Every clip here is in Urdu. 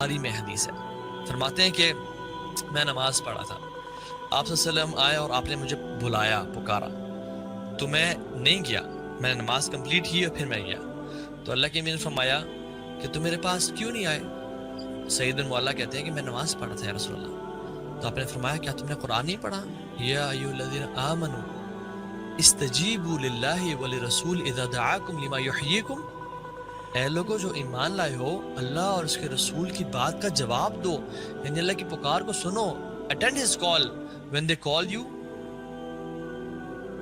بخاری میں حدیث ہے، فرماتے ہیں کہ میں نماز پڑھا تھا، آپ صلی اللہ علیہ وسلم آئے اور آپ نے مجھے بلایا، پکارا، تو میں نہیں گیا، میں نے نماز کمپلیٹ کی اور پھر میں گیا، تو اللہ کے امین نے فرمایا کہ تم میرے پاس کیوں نہیں آئے؟ سعید بن معلّہ کہتے ہیں کہ میں نماز پڑھا تھا یا رسول اللہ، تو آپ نے فرمایا کیا تم نے قرآن نہیں پڑھا؟ یا ایھا الذین آمنوا استجیبوا للہ ولرسول اذا دعاکم لما یحییکم، اے لوگو جو ایمان لائے ہو، اللہ اور اس کے رسول کی بات کا جواب دو، یعنی اللہ کی پکار کو سنو، attend his call when they call you،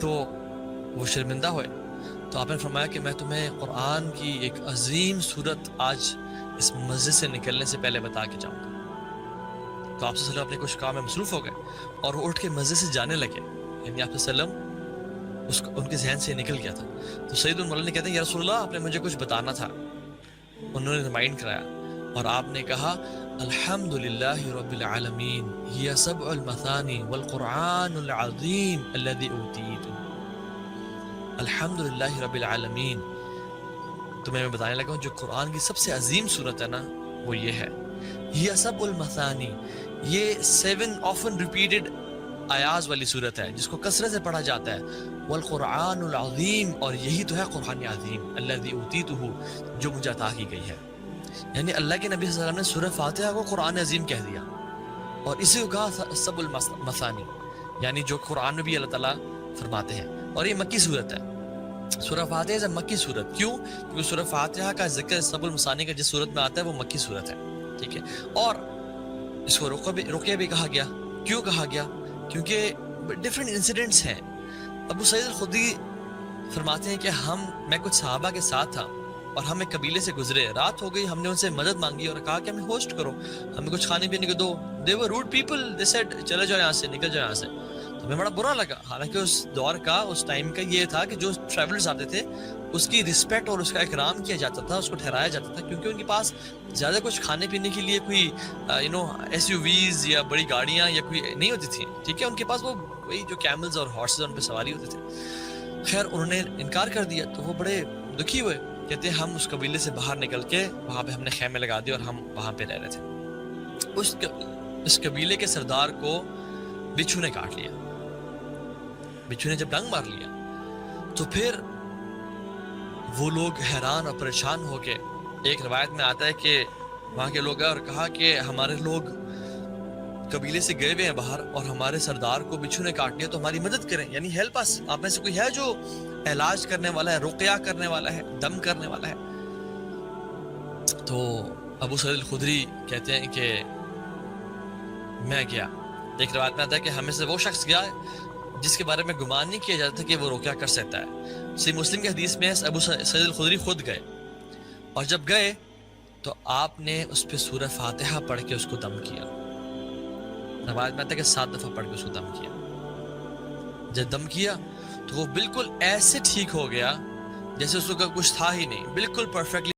تو وہ شرمندہ ہوئے۔ تو آپ نے فرمایا کہ میں تمہیں قرآن کی ایک عظیم صورت آج اس مسجد سے نکلنے سے پہلے بتا کے جاؤں گا۔ تو آپ صلی اللہ علیہ وسلم اپنے کچھ کام میں مصروف ہو گئے اور وہ اٹھ کے مسجد سے جانے لگے، یعنی آپ صلی اللہ علیہ وسلم ان کے ذہن سے نکل گیا تھا۔ تو سعید بن معلّہ نے کہتے ہیں یا رسول اللہ آپ نے مجھے کچھ بتانا تھا، انہوں نے ریمائنڈ کرایا اور آپ نے کہا الحمد للہ رب العالمین ہی سبع المثانی والقرآن العظیم الذی اوتیت، الحمد للہ رب العالمین، تمہیں میں بتانے لگا ہوں جو قرآن کی سب سے عظیم صورت ہے نا وہ یہ ہے، ہی سبع المثانی، یہ 7 often repeated آیاز والی صورت ہے جس کو کثرت سے پڑھا جاتا ہے، والقرآن العظیم، اور یہی تو ہے قرآن عظیم، الذی اوتیتہ، جو مجھے عطا کی گئی ہے۔ یعنی اللہ کے نبی صلی اللہ علیہ وسلم نے سورہ فاتحہ کو قرآن عظیم کہہ دیا اور اسی کو کہا سب المثانی، یعنی جو قرآن میں بھی اللہ تعالیٰ فرماتے ہیں، اور یہ مکی صورت ہے۔ سورہ فاتحہ ہے مکی صورت، کیوں؟ کیونکہ سورہ فاتحہ کا ذکر سب المثانی کا جس صورت میں آتا ہے وہ مکی صورت ہے، ٹھیک ہے۔ اور اس کو رقیہ بھی کہا گیا، کیوں کہا گیا؟ کیونکہ ڈفرینٹ انسیڈنٹس ہیں۔ ابو سعید الخدری فرماتے ہیں کہ میں کچھ صحابہ کے ساتھ تھا اور ہم ایک قبیلے سے گزرے، رات ہو گئی، ہم نے ان سے مدد مانگی اور کہا کہ ہمیں ہوسٹ کرو، ہمیں کچھ کھانے پینے کو دو۔ they were rude people، they said چلے جاؤ یہاں سے، نکل جاؤ یہاں سے۔ تو ہمیں بڑا برا لگا، حالانکہ اس دور کا، اس ٹائم کا یہ تھا کہ جو ٹریولرز آتے تھے اس کی رسپیکٹ اور اس کا اکرام کیا جاتا تھا، اس کو ٹھہرایا جاتا تھا، کیونکہ ان کے پاس زیادہ کچھ کھانے پینے کے لیے کوئی SUVs یا بڑی گاڑیاں یا کوئی نہیں ہوتی تھیں، ٹھیک ہے، ان کے پاس وہ وہی جو کیملز اور ہارسز ان پہ سواری ہوتے تھے۔ خیر انہوں نے انکار کر دیا تو وہ بڑے دکھی ہوئے، کہتے ہیں ہم اس قبیلے سے باہر نکل کے وہاں پہ ہم نے خیمے لگا دیے اور ہم وہاں پہ رہ رہے تھے۔ اس قبیلے کے سردار کو بچھو نے کاٹ لیا، بچھو نے جب ڈنگ مار لیا تو پھر وہ لوگ حیران اور پریشان ہو کے، ایک روایت میں آتا ہے کہ وہاں کے لوگ اور کہا کہ ہمارے لوگ قبیلے سے گئے ہوئے ہیں باہر اور ہمارے سردار کو بچھو نے کاٹ لیا، تو ہماری مدد کریں، یعنی ہیلپ اس، آپ میں سے کوئی ہے جو علاج کرنے والا ہے، رقیہ کرنے والا ہے، دم کرنے والا ہے؟ تو ابو سعید الخدری کہتے ہیں کہ میں گیا۔ ایک روایت میں آتا ہے کہ ہمیں سے وہ شخص گیا جس کے بارے میں گمان نہیں کیا جاتا تھا کہ وہ رقیہ کر سکتا ہے۔ صحیح مسلم کے حدیث میں ابو سعید الخدری خود گئے، اور جب گئے تو آپ نے اس پہ سورہ فاتحہ پڑھ کے اس کو دم کیا۔ روایت میں آتا ہے کہ 7 دفعہ پڑھ کے اس کو دم کیا۔ جب دم کیا تو وہ بالکل ایسے ٹھیک ہو گیا جیسے اس کو کچھ تھا ہی نہیں، بالکل پرفیکٹلی